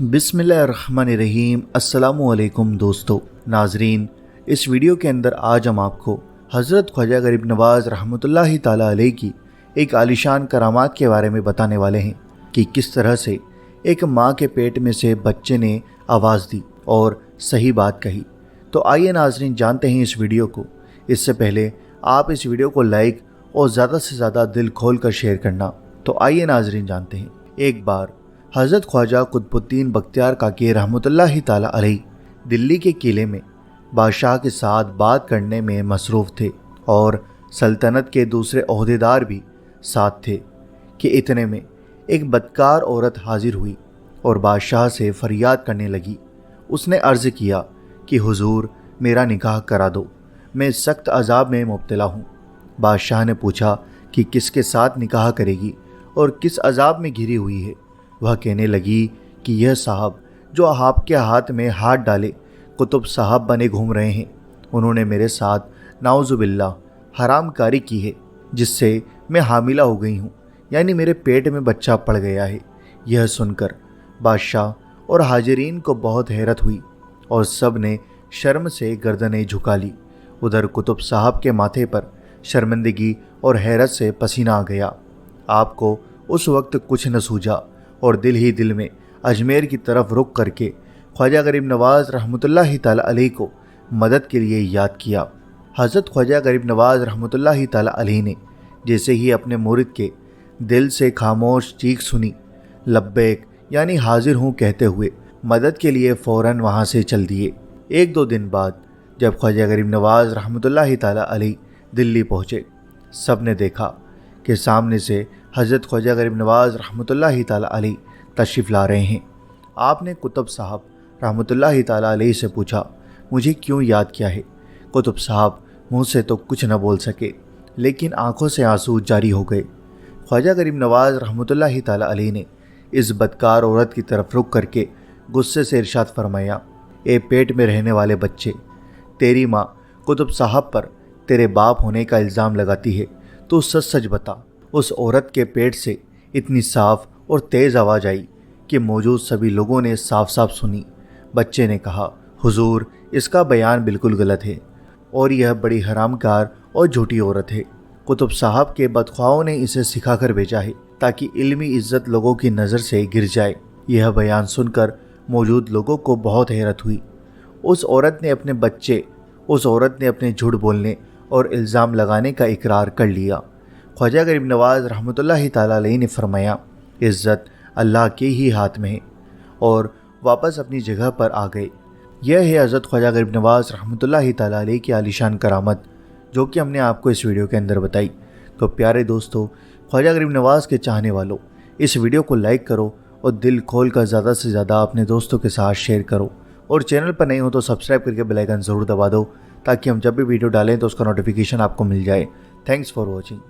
बिस्मिल्लाहिर्रहमानिर्रहीम। अस्सलामुअलैकुम दोस्तों नाजरीन, इस वीडियो के अंदर आज हम आपको हज़रत ख्वाजा गरीब नवाज़ रहमतुल्लाहि ताला अलैह की एक आलिशान करामात के बारे में बताने वाले हैं कि किस तरह से एक माँ के पेट में से बच्चे ने आवाज़ दी और सही बात कही। तो आइए नाजरीन जानते हैं इस वीडियो को। इससे पहले आप इस वीडियो को लाइक और ज़्यादा से ज़्यादा दिल खोल कर शेयर करना। तो आइए नाजरीन जानते हैं। एक बार हज़रत ख्वाजा कुतुबुद्दीन बख्तियार काकी रहमतुल्लाहि ताला अलैह दिल्ली के किले में बादशाह के साथ बात करने में मसरूफ़ थे और सल्तनत के दूसरे ओहदेदार भी साथ थे कि इतने में एक बदकार औरत हाजिर हुई और बादशाह से फरियाद करने लगी। उसने अर्ज़ किया कि हुजूर मेरा निकाह करा दो, मैं सख्त अजाब में मुब्तला हूँ। बादशाह ने पूछा कि किसके साथ निकाह करेगी और किस अजाब में घिरी हुई है। वह कहने लगी कि यह साहब जो आपके हाथ में हाथ डाले कुतुब साहब बने घूम रहे हैं, उन्होंने मेरे साथ नाउज़ुबिल्लाह हरामकारी की है जिससे मैं हामिला हो गई हूँ, यानी मेरे पेट में बच्चा पड़ गया है। यह सुनकर बादशाह और हाजिरीन को बहुत हैरत हुई और सब ने शर्म से गर्दनें झुका ली। उधर कुतुब साहब के माथे पर शर्मिंदगी और हैरत से पसीना आ गया। आपको उस वक्त कुछ न सूझा और दिल ही दिल में अजमेर की तरफ रुख करके ख्वाजा गरीब नवाज़ रहमतुल्लाहि ताला अलैह को मदद के लिए याद किया। हज़रत ख्वाजा गरीब नवाज़ रहमतुल्लाहि ताला अलैह ने जैसे ही अपने मुरीद के दिल से खामोश चीख सुनी, लब्बैक यानी हाजिर हूँ कहते हुए मदद के लिए फ़ौरन वहाँ से चल दिए। एक दो दिन बाद जब ख्वाजा गरीब नवाज़ रहमतुल्लाहि ताला अलैह दिल्ली पहुँचे, सब ने देखा कि सामने से हज़रत ख्वाजा गरीब नवाज़ रहमतुल्लाहि ताला अलैह तशरीफ़ ला रहे हैं। आपने कुतुब साहब रहमतुल्लाहि ताला अलैह से पूछा, मुझे क्यों याद किया है? कुतुब साहब मुँह से तो कुछ न बोल सके, लेकिन आंखों से आंसू जारी हो गए। ख्वाजा गरीब नवाज़ रहमतुल्लाहि ताला अलैह ने इस बदकार औरत की तरफ रुख करके गुस्से से इरशाद फरमाया, ए पेट में रहने वाले बच्चे, तेरी माँ कुतुब साहब पर तेरे बाप होने का इल्ज़ाम लगाती है, तो सच सच बता। उस औरत के पेट से इतनी साफ और तेज़ आवाज़ आई कि मौजूद सभी लोगों ने साफ साफ सुनी। बच्चे ने कहा, हुजूर इसका बयान बिल्कुल गलत है और यह बड़ी हरामकार और झूठी औरत है। कुतुब साहब के बदख्वाहों ने इसे सिखा कर भेजा है ताकि इल्मी इज़्ज़त लोगों की नज़र से गिर जाए। यह बयान सुनकर मौजूद लोगों को बहुत हैरत हुई। उस औरत ने अपने झूठ बोलने और इल्ज़ाम लगाने का इकरार कर लिया। ख्वाजा गरीब नवाज़ रहमतुल्लाहि ताला अलैह ने फरमाया, इज़्ज़त अल्लाह के ही हाथ में है, और वापस अपनी जगह पर आ गए। यह है हज़रत ख्वाजा गरीब नवाज़ रहमतुल्लाहि ताला अलैह की आलिशान करामत, जो कि हमने आपको इस वीडियो के अंदर बताई। तो प्यारे दोस्तों, ख्वाजा गरीब नवाज़ के चाहने वालों, इस वीडियो को लाइक करो और दिल खोल कर ज़्यादा से ज़्यादा अपने दोस्तों के साथ शेयर करो, और चैनल पर नए हो तो सब्सक्राइब करके बेल आइकन ज़रूर दबा दो ताकि हम जब भी वीडियो डालें तो उसका नोटिफिकेशन आपको मिल जाए। Thanks for watching.